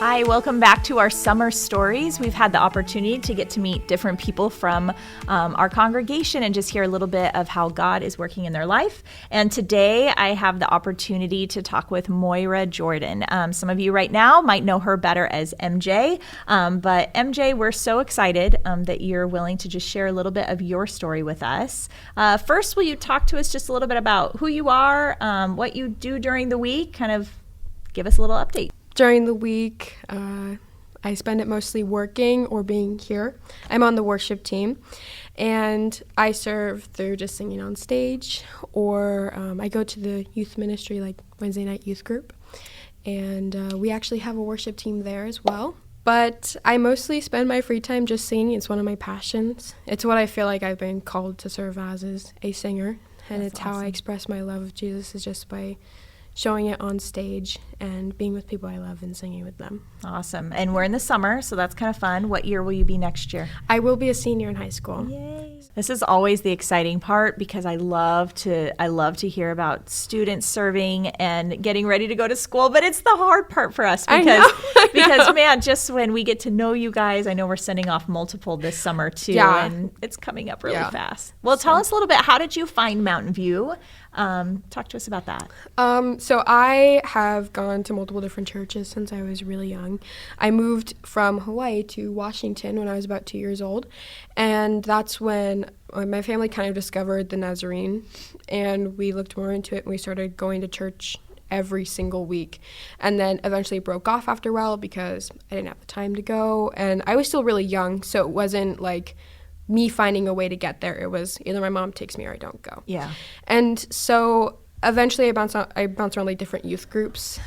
Hi, welcome back to our summer stories. We've had the opportunity to get to meet different people from our congregation and just hear a little bit of how God is working in their life. And today I have the opportunity to talk with Moira Jordan. Some of you right now might know her better as MJ, but MJ, we're so excited that you're willing to just share a little bit of your story with us. First, will you talk to us just a little bit about who you are, what you do during the week, kind of give us a little update. During the week, I spend it mostly working or being here. I'm on the worship team, and I serve through just singing on stage, or I go to the youth ministry, like Wednesday night youth group, and we actually have a worship team there as well. But I mostly spend my free time just singing. It's one of my passions. It's what I feel like I've been called to serve as a singer, and That's it's awesome. how I express my love of Jesus is just by showing it on stage and being with people I love and singing with them. Awesome. And we're in the summer, so that's kind of fun. What year will you be next year? I will be a senior in high school. Yay. This is always the exciting part because I love to hear about students serving and getting ready to go to school, but it's the hard part for us because man, just when we get to know you guys, I know we're sending off multiple this summer too, and it's coming up really fast. Well, tell us a little bit, how did you find Mountain View? Talk to us about that. So I have gone to multiple different churches since I was really young. I moved from Hawaii to Washington when I was about 2 years old, and that's when my family kind of discovered the Nazarene, and we looked more into it, and we started going to church every single week, and then eventually broke off after a while because I didn't have the time to go, and I was still really young, so it wasn't like me finding a way to get there. It was either my mom takes me or I don't go. Yeah. And so eventually I bounced around like different youth groups,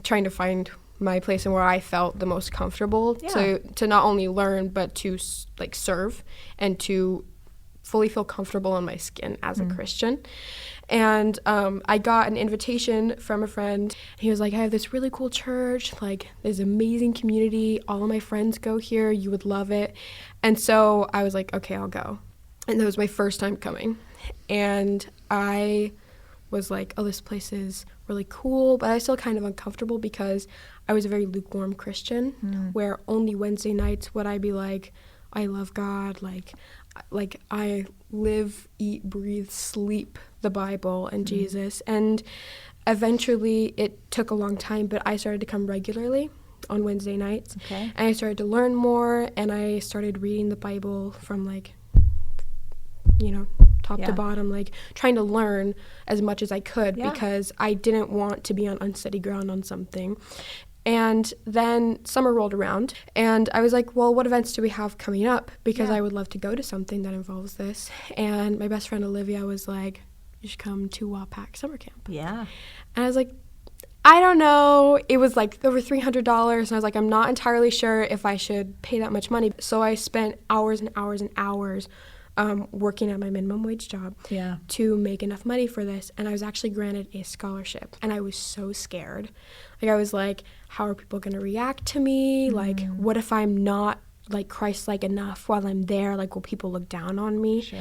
trying to find my place and where I felt the most comfortable to not only learn but to like serve and to fully feel comfortable in my skin as a Christian. And I got an invitation from a friend. He was like, I have this really cool church, like this amazing community. All of my friends go here. You would love it. And so I was like, okay, I'll go. And that was my first time coming. And I was like, oh, this place is really cool, but I was still kind of uncomfortable because I was a very lukewarm Christian, where only Wednesday nights would I be like, I love God, like I live, eat, breathe, sleep the Bible and Jesus. And eventually it took a long time, but I started to come regularly on Wednesday nights. Okay. And I started to learn more, and I started reading the Bible from like, top to bottom, like trying to learn as much as I could because I didn't want to be on unsteady ground on something. And then summer rolled around, and I was like, well, what events do we have coming up? Because I would love to go to something that involves this. And my best friend Olivia was like, you should come to WAPAC summer camp. Yeah. And I was like, I don't know. It was like over $300, and I was like, I'm not entirely sure if I should pay that much money. So I spent hours and hours and hours working at my minimum wage job to make enough money for this. And I was actually granted a scholarship, and I was so scared. Like, I was like, how are people going to react to me? Like, what if I'm not like Christ-like enough while I'm there? Like, will people look down on me? Sure.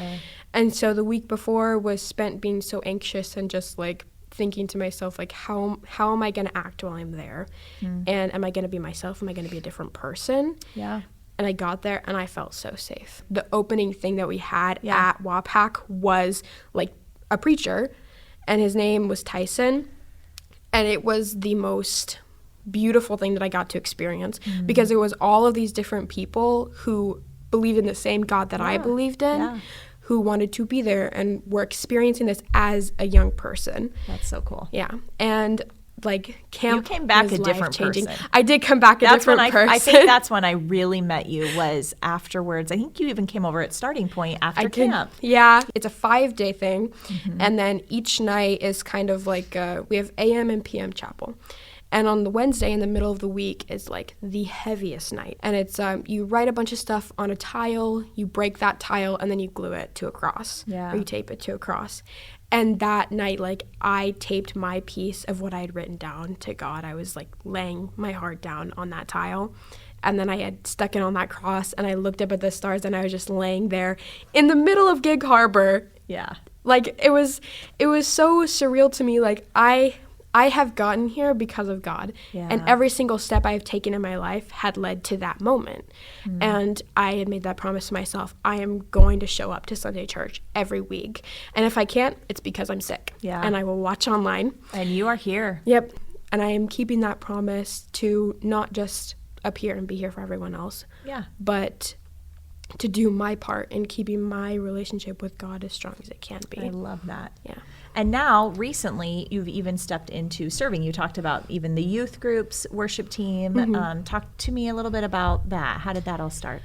And so the week before was spent being so anxious and just like thinking to myself, like, how am I going to act while I'm there? And am I going to be myself? Am I going to be a different person? Yeah. And I got there, and I felt so safe. The opening thing that we had at WAPAC was, like, a preacher, and his name was Tyson. And it was the most beautiful thing that I got to experience because it was all of these different people who believed in the same God that I believed in, who wanted to be there and were experiencing this as a young person. That's so cool. Yeah. And like camp, you came back was a different life-changing. person. I did come back a different person. I think that's when I really met you, was afterwards. I think you even came over at starting point after camp. Yeah, it's a 5-day thing, and then each night is kind of like we have AM and PM chapel. And on the Wednesday in the middle of the week is like the heaviest night. And it's you write a bunch of stuff on a tile, you break that tile, and then you glue it to a cross. Yeah. Or you tape it to a cross. And that night, like, I taped my piece of what I had written down to God. I was like laying my heart down on that tile. And then I had stuck it on that cross, and I looked up at the stars, and I was just laying there in the middle of Gig Harbor. Yeah. Like, it was so surreal to me. Like, I I have gotten here because of God. Yeah. And every single step I've taken in my life had led to that moment. And I had made that promise to myself. I am going to show up to Sunday church every week. And if I can't, it's because I'm sick. Yeah. And I will watch online. And you are here. Yep. And I am keeping that promise to not just appear and be here for everyone else. Yeah. But to do my part in keeping my relationship with God as strong as it can be. I love that. Yeah. And now, recently, you've even stepped into serving. You talked about even the youth groups, worship team. Talk to me a little bit about that. How did that all start?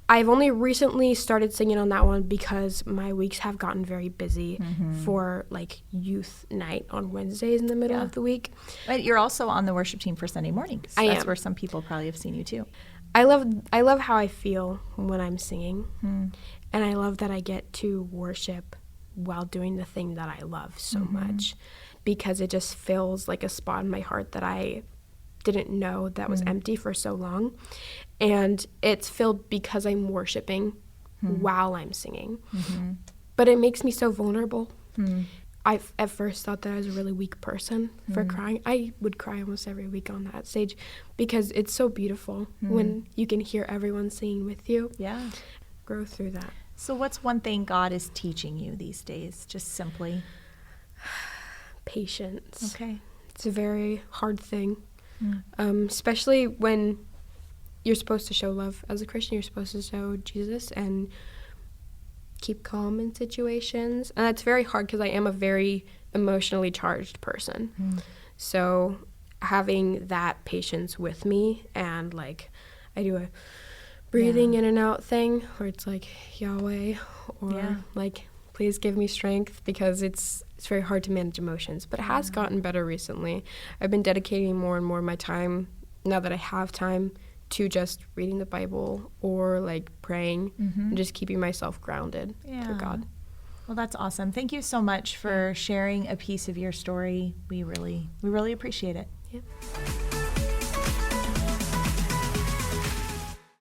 I've only recently started singing on that one because my weeks have gotten very busy for like youth night on Wednesdays in the middle of the week. But you're also on the worship team for Sunday mornings. I That's am. where some people probably have seen you too. I love how I feel when I'm singing. And I love that I get to worship while doing the thing that I love so much, because it just fills like a spot in my heart that I didn't know that was empty for so long. And it's filled because I'm worshiping while I'm singing. But it makes me so vulnerable. I at first thought that I was a really weak person for crying. I would cry almost every week on that stage because it's so beautiful when you can hear everyone singing with you. Yeah. Grow through that. So what's one thing God is teaching you these days, just simply? Patience. Okay. It's a very hard thing, especially when you're supposed to show love. As a Christian, you're supposed to show Jesus and keep calm in situations. And that's very hard because I am a very emotionally charged person. So having that patience with me, and like I do a breathing in and out thing where it's like Yahweh, or like please give me strength, because it's very hard to manage emotions. But it has gotten better recently. I've been dedicating more and more of my time, now that I have time, to just reading the Bible or like praying and just keeping myself grounded through God. Well, that's awesome. Thank you so much for sharing a piece of your story. We really appreciate it. Yeah.